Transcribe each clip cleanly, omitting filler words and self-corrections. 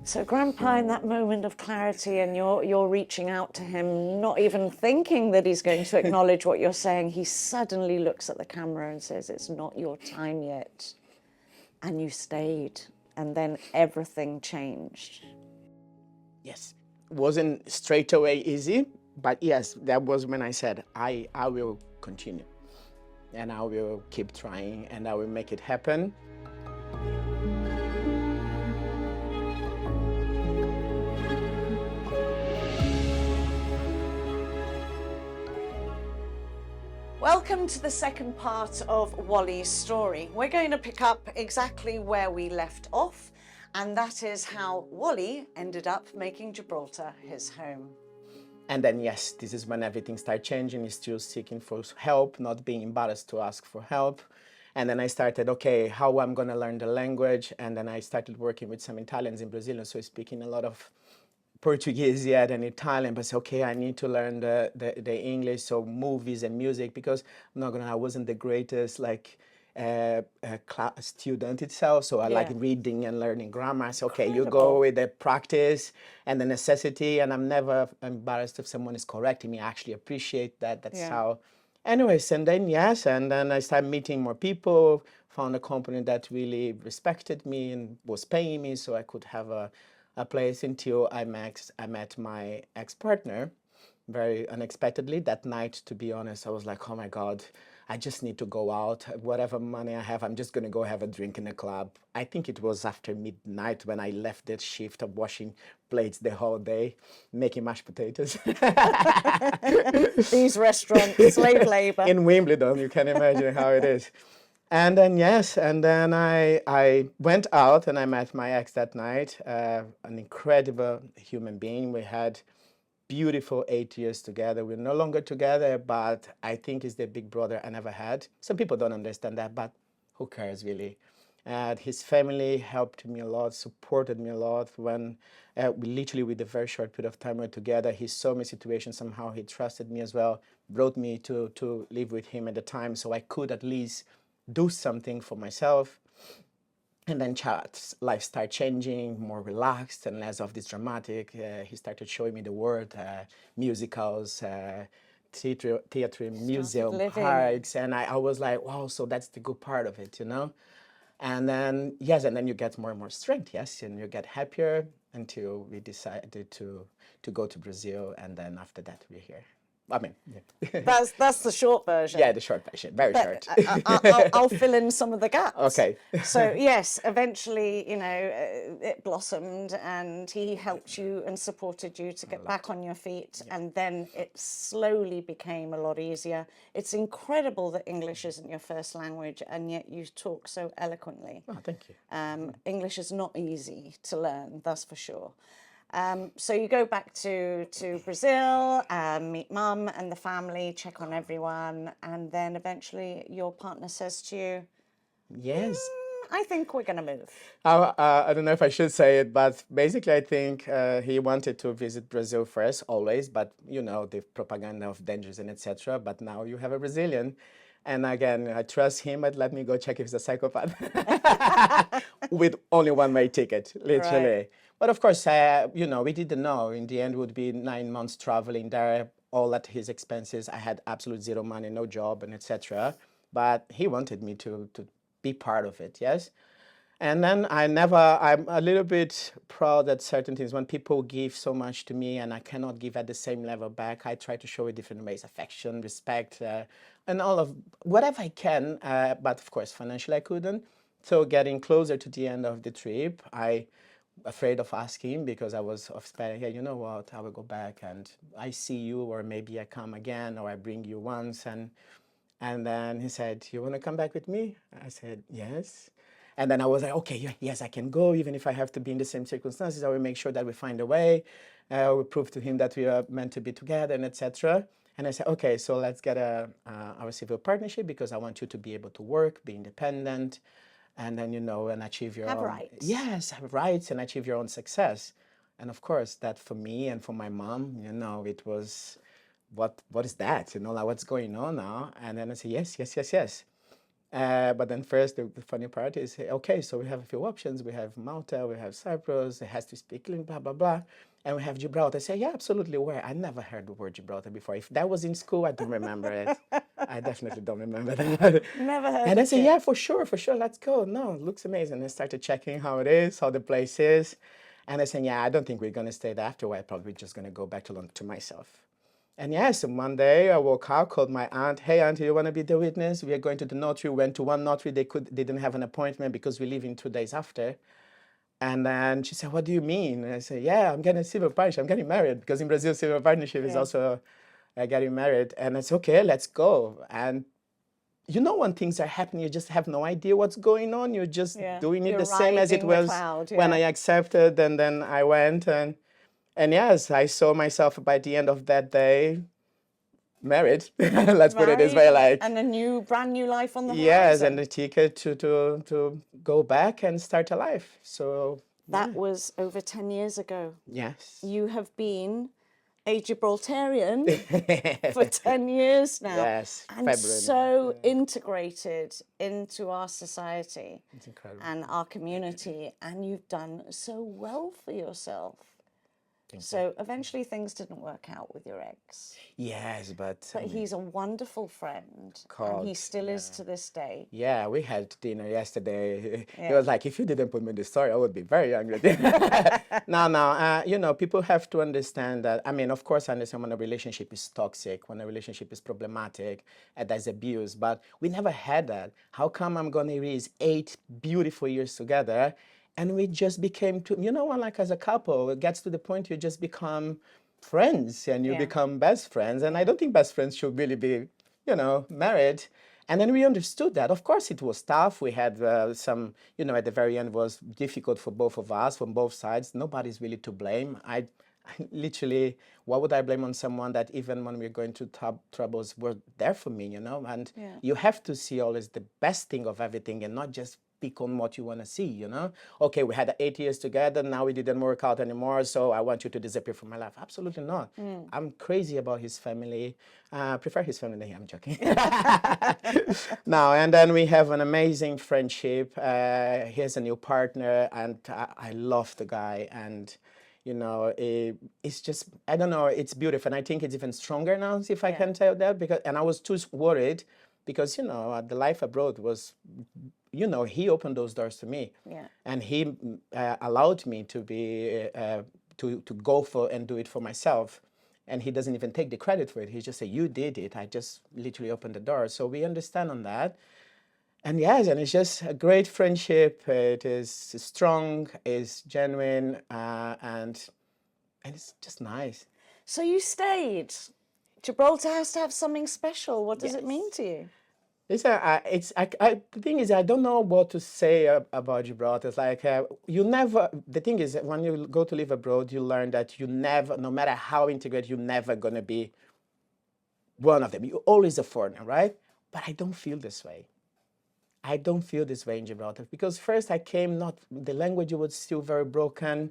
So Grandpa, in that moment of clarity, and you're reaching out to him, not even thinking that he's going to acknowledge what you're saying, he suddenly looks at the camera and says, "It's not your time yet." And you stayed, and then everything changed. Yes, wasn't straight away easy, but yes, that was when I said, I will continue and I will keep trying and I will make it happen. Welcome to the second part of Wally's story. We're going to pick up exactly where we left off, and that is how Wally ended up making Gibraltar his home. And then, yes, this is when everything started changing. He's still seeking for help, not being embarrassed to ask for help. And then I started, okay, how I'm going to learn the language. And then I started working with some Italians in Brazil, so speaking a lot of Portuguese yet and Italian, but say, okay, I need to learn the English, so movies and music, because I'm not gonna, I wasn't the greatest class student itself, so I like reading and learning grammar. So okay, you go with the practice and the necessity, and I'm never embarrassed if someone is correcting me. I actually appreciate that. That's how. Anyways, and then yes, and then I started meeting more people, found a company that really respected me and was paying me, so I could have a place until I met my ex-partner very unexpectedly that night. To be honest, I was like, oh my God, I just need to go out. Whatever money I have, I'm just gonna go have a drink in a club. I think it was after midnight when I left that shift of washing plates the whole day, making mashed potatoes. These restaurants, slave labor. In Wimbledon, you can imagine how it is. And then yes, and then I went out and I met my ex that night, an incredible human being. We had beautiful 8 years together. We're no longer together, but I think he's the big brother I never had. Some people don't understand that, but who cares really? And his family helped me a lot, supported me a lot. When we literally, with a very short period of time we were together, he saw my situation, somehow he trusted me as well, brought me to live with him at the time, so I could at least do something for myself. And then life started changing, more relaxed and less of this dramatic. He started showing me the world, musicals, theater, museum, parks. And I was like, wow, so that's the good part of it, you know? And then, yes, and then you get more and more strength, yes, and you get happier until we decided to go to Brazil. And then after that, we're here. I mean, yeah. That's the short version. Yeah, the short version, very short. I'll fill in some of the gaps. Okay. So yes, eventually, you know, it blossomed, and he helped you and supported you to get back on your feet, and then it slowly became a lot easier. It's incredible that English isn't your first language, and yet you talk so eloquently. Oh, thank you. English is not easy to learn, that's for sure. So you go back to Brazil, meet Mum and the family, check on everyone, and then eventually your partner says to you, yes, I think we're going to move. I don't know if I should say it, but basically I think he wanted to visit Brazil first, always, but you know, the propaganda of dangers and etc. But now you have a Brazilian. And again, I trust him, but let me go check if he's a psychopath. With only one-way ticket, literally. Right. But of course, you know, we didn't know. In the end, it would be 9 months traveling there, all at his expenses. I had absolute zero money, no job, and etc. But he wanted me to be part of it, yes? And then I'm a little bit proud at certain things. When people give so much to me and I cannot give at the same level back, I try to show it different ways, affection, respect, and all of whatever I can. But of course, financially I couldn't. So getting closer to the end of the trip, I afraid of asking because I was expecting, yeah, you know what, I will go back and I see you, or maybe I come again, or I bring you once. And then he said, you want to come back with me? I said, yes. And then I was like, okay, yes, I can go, even if I have to be in the same circumstances. I will make sure that we find a way. I will prove to him that we are meant to be together, and etc. And I said, okay, so let's get our civil partnership, because I want you to be able to work, be independent, and then, you know, and achieve your own rights. Yes, have rights and achieve your own success. And of course, that for me and for my mom, you know, it was, what is that? You know, like, what's going on now? And then I said, yes, yes, yes, yes. But then first, the funny part is, okay, so we have a few options. We have Malta, we have Cyprus, it has to speak English, blah, blah, blah. And we have Gibraltar. I say, yeah, absolutely. Where? I never heard the word Gibraltar before. If that was in school, I don't remember it. I definitely don't remember that. Never heard And I of say, it. yeah, for sure, let's go. No, it looks amazing. I started checking how it is, how the place is. And I said, yeah, I don't think we're going to stay there after a while. Probably just going to go back to London to myself. And yes, one day I woke up, called my aunt. Hey, auntie, you want to be the witness? We are going to the notary. We went to one notary. They didn't have an appointment because we leave in 2 days after. And then she said, what do you mean? And I said, yeah, I'm getting a civil partnership. I'm getting married because in Brazil, civil partnership is also getting married. And it's okay, let's go. And you know, when things are happening, you just have no idea what's going on. You're just doing it You're the same as it riding the was cloud, when I accepted. And then I went and yes, I saw myself by the end of that day married. Let's put it this way, like. And a brand new life on the Yes, horizon. and the ticket to go back and start a life. So that was over 10 years ago. yes. You have been a Gibraltarian for 10 years now. Yes, and February. so integrated into our society It's incredible. and our community, and you've done so well for yourself. So eventually things didn't work out with your ex. Yes, but he's a wonderful friend, and he still is to this day. Yeah, we had dinner yesterday. He was like, if you didn't put me in the story, I would be very angry. No, you know, people have to understand that. I mean, of course, I understand when a relationship is toxic, when a relationship is problematic, and there's abuse, but we never had that. How come I'm going to erase 8 beautiful years together and we just became, you know, like as a couple, it gets to the point you just become friends and you become best friends. And I don't think best friends should really be, you know, married. And then we understood that. Of course, it was tough. We had some, you know, at the very end was difficult for both of us, from both sides. Nobody's really to blame. I literally, what would I blame on someone that even when we're going through troubles were there for me, you know? And you have to see always the best thing of everything and not just pick on what you want to see, you know? Okay, we had 8 years together, now we didn't work out anymore, so I want you to disappear from my life. Absolutely not. I'm crazy about his family. I prefer his family than him, I'm joking. No, and then we have an amazing friendship. He has a new partner, and I love the guy, and you know, it's just, I don't know, it's beautiful. And I think it's even stronger now, if I can tell that, because, and I was too worried because, you know, the life abroad was, you know, he opened those doors to me. And he allowed me to be, to go for and do it for myself. And he doesn't even take the credit for it. He just said, you did it. I just literally opened the door. So we understand on that. And yes, and it's just a great friendship. It is strong, it's genuine, and it's just nice. So you stayed. Gibraltar has to have something special. What does it mean to you? The thing is, I don't know what to say about Gibraltar. It's like you never. The thing is, when you go to live abroad, you learn that you never, no matter how integrated, you're never gonna be one of them. You're always a foreigner, right? But I don't feel this way. I don't feel this way in Gibraltar because first I came, not the language was still very broken,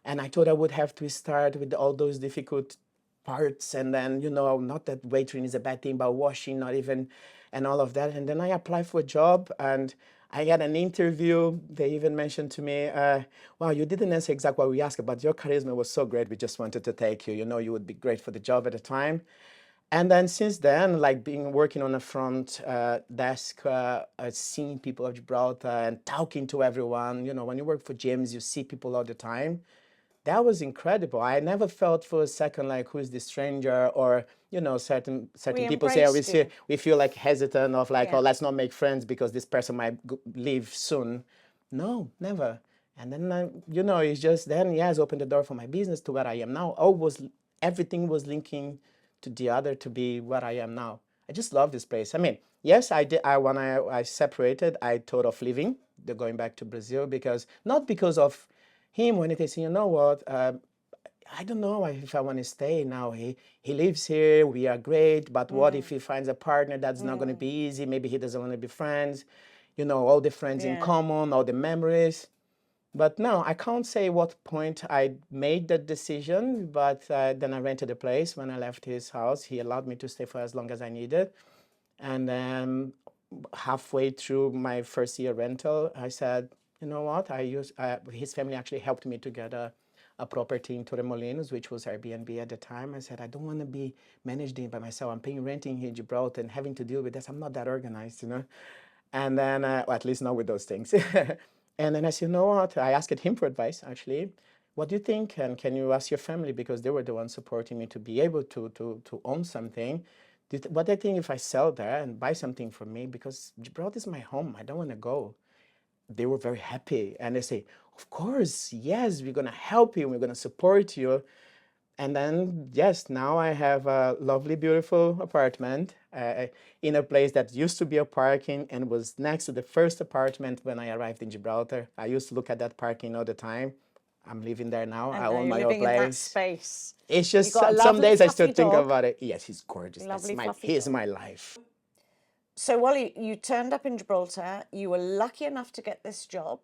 and I thought I would have to start with all those difficult parts, and then, you know, not that waitering is a bad thing, but washing, not even, and all of that. And then I applied for a job and I got an interview. They even mentioned to me, wow, you didn't answer exactly what we asked, but your charisma was so great, we just wanted to take you. You know, you would be great for the job at the time. And then since then, like working on the front desk, seeing people of Gibraltar and talking to everyone, you know, when you work for gyms, you see people all the time. That was incredible. I never felt for a second like, who is this stranger, or, you know, certain people say, we feel like hesitant of like, oh, let's not make friends because this person might leave soon. No, never. And then, you know, it's just then, yes, opened the door for my business to where I am now. Everything was linking to the other to be what I am now. I just love this place. I mean, yes, I did. When I separated, I thought of leaving, going back to Brazil, because not because of him or anything. So, you know what? I don't know if I want to stay now. He lives here. We are great, but what if he finds a partner that's not going to be easy? Maybe he doesn't want to be friends. You know, all the friends in common, all the memories. But no, I can't say what point I made that decision, but then I rented a place when I left his house. He allowed me to stay for as long as I needed. And halfway through my first year rental, I said, you know what? His family actually helped me to get a property in Torremolinos, which was Airbnb at the time. I said, I don't want to be managing by myself. I'm paying rent in here in Gibraltar and having to deal with this. I'm not that organized, you know? And then, or at least not with those things. And then I said, you know what? I asked him for advice, actually. What do you think? And can you ask your family? Because they were the ones supporting me to be able to own something. What I think if I sell there and buy something for me, because Gibraltar is my home, I don't want to go. They were very happy. And they say, of course, yes, we're going to help you. We're going to support you. And then, yes, now I have a lovely, beautiful apartment in a place that used to be a parking and was next to the first apartment when I arrived in Gibraltar. I used to look at that parking all the time. I'm living there now. And I now own you're my own living in that place. space. It's You just got a some lovely, days I still fluffy think dog. about it. Yes, he's gorgeous. Lovely, fluffy He's dog. my life. So, Wally, you turned up in Gibraltar. You were lucky enough to get this job.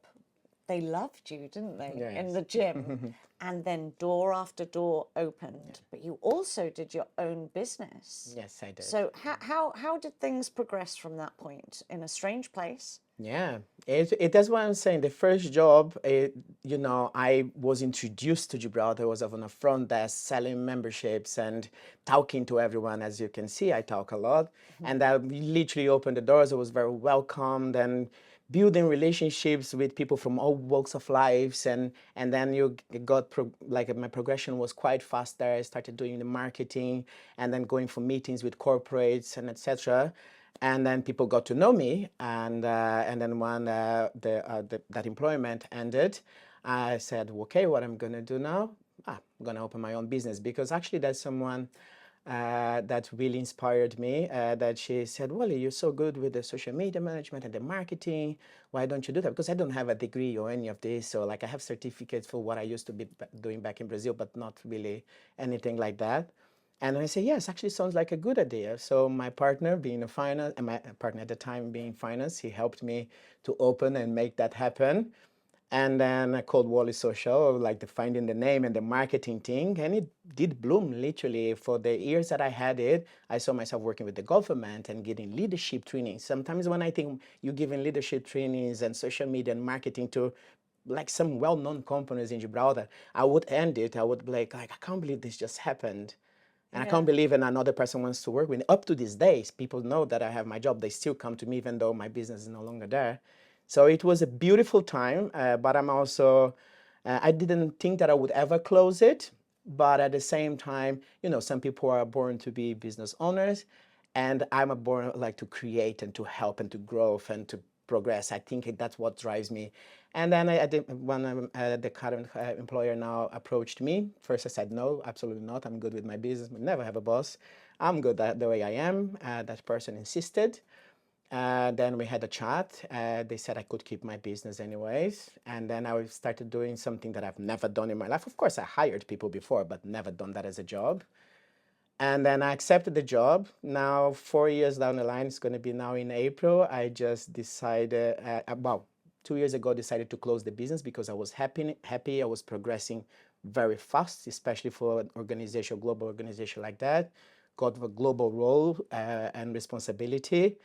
They loved you, didn't they, in Yes. the gym? And then door after door opened. But you also did your own business. Yes, I did. So how did things progress from that point in a strange place? Yeah, that's what I'm saying. The first job, I was introduced to Gibraltar. I was on a front desk selling memberships and talking to everyone. As you can see, I talk a lot. And I literally opened the doors. I was very welcomed and building relationships with people from all walks of lives. And then my progression was quite fast there. I started doing the marketing and then going for meetings with corporates and etc. And then people got to know me, and then when that employment ended, I said, okay, what I'm gonna do now? I'm gonna open my own business, because actually there's someone that really inspired me. That she said, Wally, you're so good with the social media management and the marketing. Why don't you do that? Because I don't have a degree or any of this. So like I have certificates for what I used to be doing back in Brazil, but not really anything like that. And I say, yes, actually sounds like a good idea. So my partner being a finance, and my partner at the time being finance, he helped me to open and make that happen. And then I called Wally Social, like finding the name and the marketing thing. And it did bloom literally. For the years that I had it, I saw myself working with the government and getting leadership trainings. Sometimes when I think you're giving leadership trainings and social media and marketing to like some well-known companies in Gibraltar, I would end it. I would be like, I can't believe this just happened. And I can't believe another person wants to work with me. Up to these days, people know that I have my job. They still come to me even though my business is no longer there. So it was a beautiful time, but I'm also, I didn't think that I would ever close it. But at the same time, some people are born to be business owners, and I'm born like to create and to help and to grow and to progress. I think that's what drives me. And then when the current employer now approached me, first I said, no, absolutely not. I'm good with my business. I never have a boss. I'm good the way I am. That person insisted. Then we had a chat. They said I could keep my business anyways. And then I started doing something that I've never done in my life. Of course, I hired people before, but never done that as a job. And then I accepted the job. Now, 4 years down the line, it's going to be now in April. I just decided, about 2 years ago, decided to close the business because I was happy. I was progressing very fast, especially for an organization, global organization like that. Got a global role and responsibility.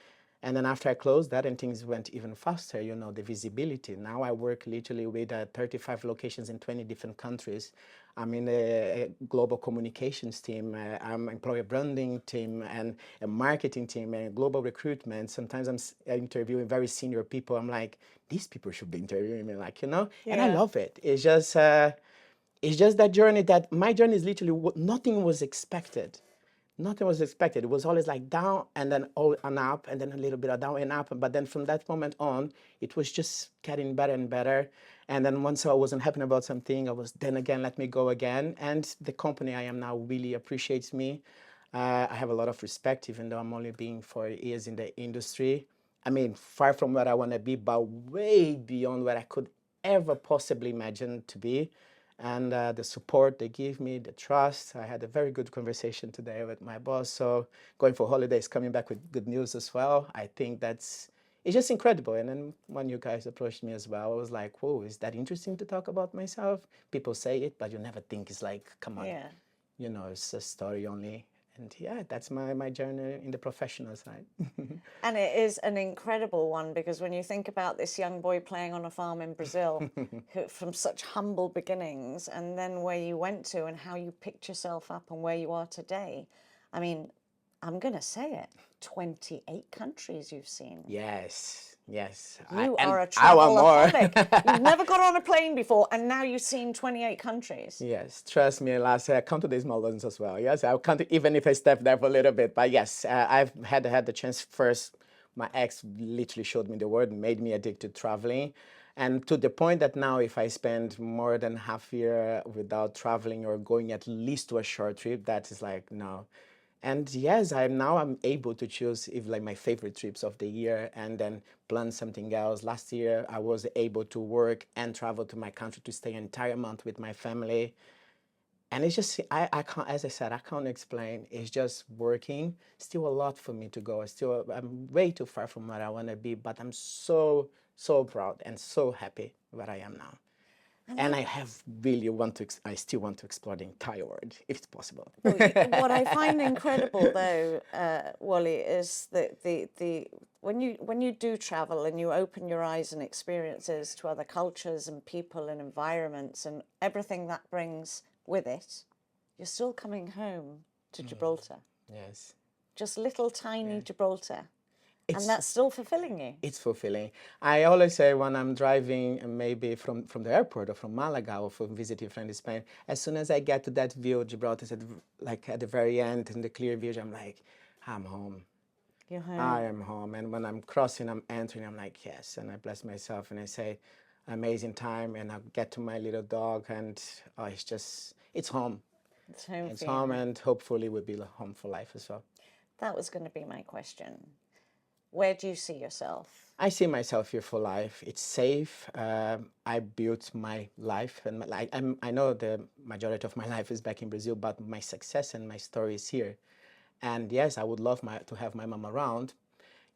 And then after I closed that, and things went even faster, the visibility. Now I work literally with 35 locations in 20 different countries. I'm in a global communications team. I'm employer branding team and a marketing team and global recruitment. Sometimes I'm interviewing very senior people. I'm like, these people should be interviewing me, and I love it. It's just that journey, that my journey is literally nothing was expected. Nothing was expected. It was always like down and then all and up and then a little bit of down and up. But then from that moment on, it was just getting better and better. And then once I wasn't happy about something, I was then again, let me go again. And the company I am now really appreciates me. I have a lot of respect, even though I'm only being 4 years in the industry. I mean, far from where I want to be, but way beyond where I could ever possibly imagine to be. And the support they give me, the trust. I had a very good conversation today with my boss. So going for holidays, coming back with good news as well. I think it's just incredible. And then when you guys approached me as well, I was like, whoa, is that interesting to talk about myself? People say it, but you never think it's like, come on, it's a story only. And yeah, that's my journey in the professional side. And it is an incredible one, because when you think about this young boy playing on a farm in Brazil, from such humble beginnings, and then where you went to and how you picked yourself up and where you are today. I mean, I'm going to say it, 28 countries you've seen. Yes, yes. You And are a I want more. travelaholic. You've never got on a plane before, and now you've seen 28 countries. Yes, trust me, last I count the small ones as well. Yes, I'll count even if I step there for a little bit. But yes, I've had the chance first. My ex literally showed me the word, made me addicted to traveling. And to the point that now if I spend more than half a year without traveling or going at least to a short trip, that is like, no. And yes, I'm able to choose if like my favorite trips of the year and then plan something else. Last year, I was able to work and travel to my country to stay an entire month with my family. And it's just, I can't, as I said, I can't explain. It's just working. Still a lot for me to go. I'm way too far from where I want to be, but I'm so, so proud and so happy where I am now. And I still want to explore the entire world, if it's possible. What I find incredible, though, Wally, is that when you do travel and you open your eyes and experiences to other cultures and people and environments and everything that brings with it, you're still coming home to Gibraltar. Yes. Just little tiny Gibraltar. And that's still fulfilling you. It's fulfilling. I always say when I'm driving, maybe from the airport or from Malaga or from visiting a friend in Spain, as soon as I get to that view of Gibraltar, like at the very end in the clear view, I'm like, I'm home. You're home. I am home. And when I'm crossing, I'm entering, I'm like, yes. And I bless myself and I say, amazing time. And I get to my little dog and it's home. It's home. It's home, and hopefully we'll be home for life as well. That was going to be my question. Where do you see yourself? I see myself here for life. It's safe. I built my life, and I know the majority of my life is back in Brazil, but my success and my story is here. And yes, I would love to have my mom around.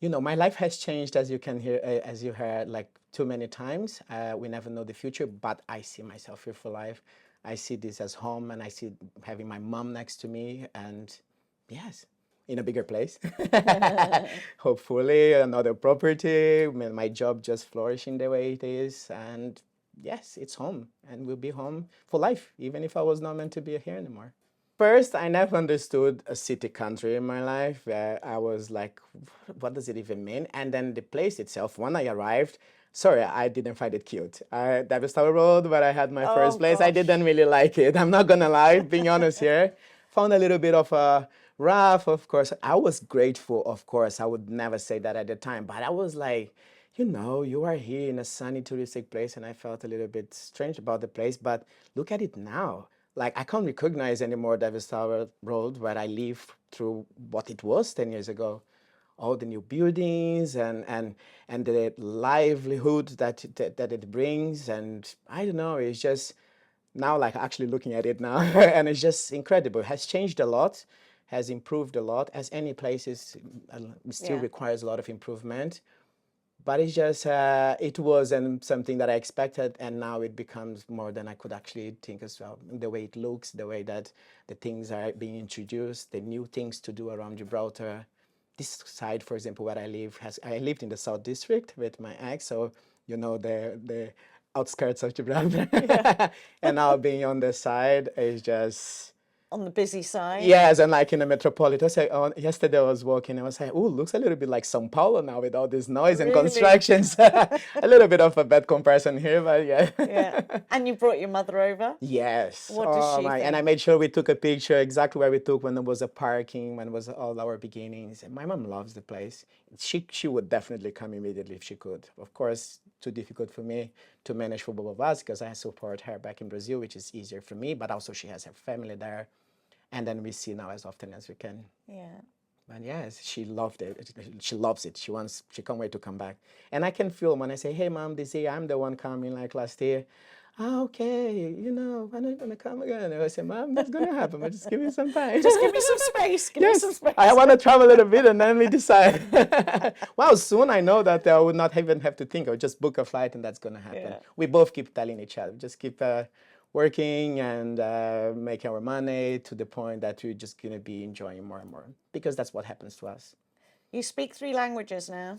You know, my life has changed, as you can hear, as you heard, like too many times. We never know the future, but I see myself here for life. I see this as home, and I see having my mom next to me, and yes, in a bigger place. Hopefully another property, my job just flourishing the way it is, and yes, it's home, and we'll be home for life, even if I was not meant to be here anymore. First, I never understood a city country in my life. I was like, what does it even mean? And then the place itself, when I arrived, sorry, I didn't find it cute. Davis Tower Road, where I had my first place, I didn't really like it. I'm not gonna lie, being honest here. Found a little bit of a rough, of course. I was grateful, of course. I would never say that at the time, but I was like, you know, you are here in a sunny touristic place, and I felt a little bit strange about the place, but look at it now. Like, I can't recognize anymore Davis Tower Road, where I live through what it was 10 years ago. All the new buildings and the livelihood that it brings, and I don't know, it's just now like actually looking at it now, and it's just incredible. It has changed a lot, has improved a lot, as any place still requires a lot of improvement. But it's just, it wasn't something that I expected, and now it becomes more than I could actually think as well. The way it looks, the way that the things are being introduced, the new things to do around Gibraltar. This side, for example, where I live, I lived in the South District with my ex, so you know the outskirts of Gibraltar. And now being on the side is just... On the busy side? Yes, and like in the metropolitan. Yesterday I was walking, I was like, oh, looks a little bit like São Paulo now with all this noise and constructions. A little bit of a bad comparison here, but yeah. Yeah. And you brought your mother over? Yes. What does she think? And I made sure we took a picture exactly where we took when there was a parking, when it was all our beginnings. And my mom loves the place. She would definitely come immediately if she could. Of course, too difficult for me to manage for both of us because I support her back in Brazil, which is easier for me, but also she has her family there. And then we see now as often as we can. Yeah. But yes, she loved it. She loves it. She can't wait to come back. And I can feel when I say, hey, Mom, this year I'm the one coming like last year. Oh, okay, you know, when are you going to come again? And I say, Mom, that's going to happen, but just give me some time. Just give me some space. Give me some space. I want to travel a little bit and then we decide. Well, soon I know that I would not even have to think. I would just book a flight and that's going to happen. Yeah. We both keep telling each other, just keep working and making our money to the point that we're just going to be enjoying more and more, because that's what happens to us. You speak 3 languages now.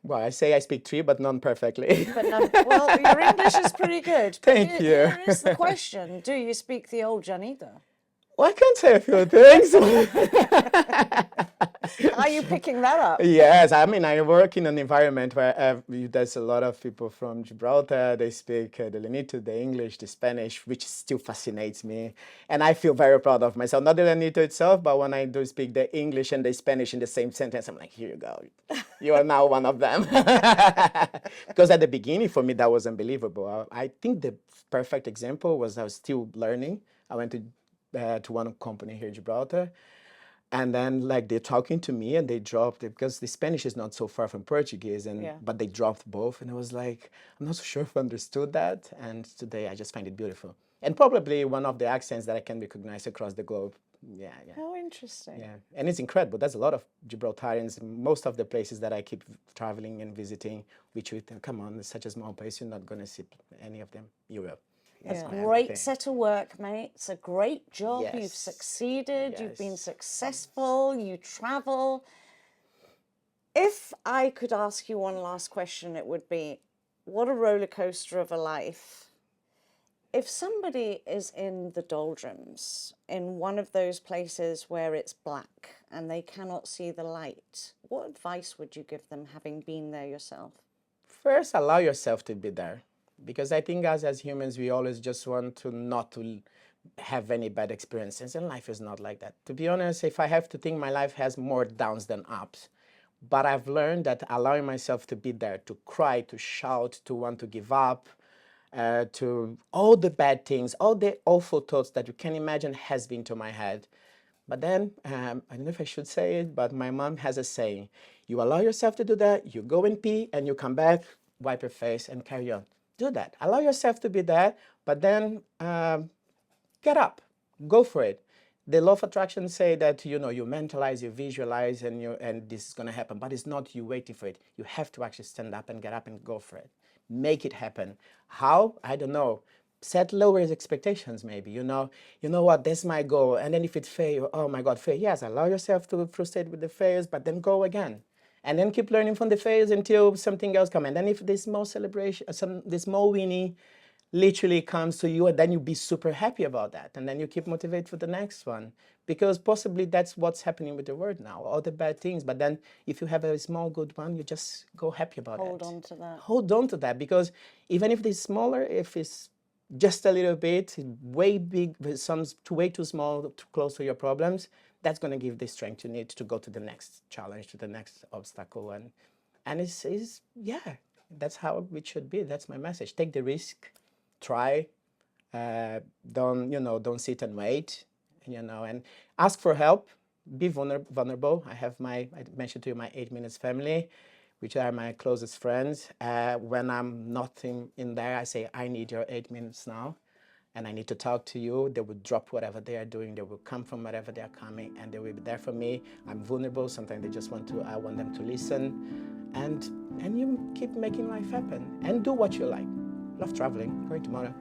Well, I say I speak 3, but none perfectly. But none, well, your English is pretty good. But Thank you. Here is the question. Do you speak the old Janita? Well, I can say a few things. Are you picking that up? Yes, I mean, I work in an environment where there's a lot of people from Gibraltar. They speak the Lenito, the English, the Spanish, which still fascinates me. And I feel very proud of myself. Not the Lenito itself, but when I do speak the English and the Spanish in the same sentence, I'm like, here you go. You are now one of them. Because at the beginning, for me, that was unbelievable. I think the perfect example was I was still learning. I went to one company here in Gibraltar. And then, like, they're talking to me and they dropped it because the Spanish is not so far from Portuguese, but they dropped both. And I was like, I'm not so sure if I understood that. And today I just find it beautiful. And probably one of the accents that I can recognize across the globe. Yeah. How interesting. Yeah, and it's incredible. There's a lot of Gibraltarians. Most of the places that I keep traveling and visiting, which we think, come on, it's such a small place, you're not going to see any of them. You will. That's great set of work, mate. It's a great job. Yes. You've succeeded. Yes. You've been successful. You travel. If I could ask you one last question, it would be, what a roller coaster of a life. If somebody is in the doldrums, in one of those places where it's black and they cannot see the light, what advice would you give them, having been there yourself? First, allow yourself to be there. Because I think as humans, we always just want to not to have any bad experiences, and life is not like that. To be honest, if I have to think, my life has more downs than ups. But I've learned that allowing myself to be there, to cry, to shout, to want to give up, to all the bad things, all the awful thoughts that you can imagine has been to my head. But then, I don't know if I should say it, but my mom has a saying, you allow yourself to do that, you go and pee, and you come back, wipe your face, and carry on. Do that. Allow yourself to be there, but then get up. Go for it. The law of attraction say that, you mentalize, you visualize, and this is going to happen. But it's not you waiting for it. You have to actually stand up and get up and go for it. Make it happen. How? I don't know. Set lower expectations, maybe. You know what? That's my goal. And then if it fails, oh my God, fail. Yes, allow yourself to frustrate with the fails, but then go again. And then keep learning from the fails until something else comes. And then if this small celebration, this small winning literally comes to you, and then you'll be super happy about that. And then you keep motivated for the next one. Because possibly that's what's happening with the world now, all the bad things. But then if you have a small good one, you just go happy about it. Hold on to that. Hold on to that, because even if it's smaller, if it's just a little bit, way big, way too small, too close to your problems, that's going to give the strength you need to go to the next challenge, to the next obstacle. And it's that's how it should be. That's my message. Take the risk, try, don't sit and wait, and ask for help, be vulnerable. I mentioned to you my 8 minutes family, which are my closest friends. When I'm not in there, I say, I need your 8 minutes now. And I need to talk to you. They will drop whatever they are doing. They will come from wherever they are coming, and they will be there for me. I'm vulnerable. Sometimes I want them to listen. And you keep making life happen. And do what you like. Love traveling. Going tomorrow.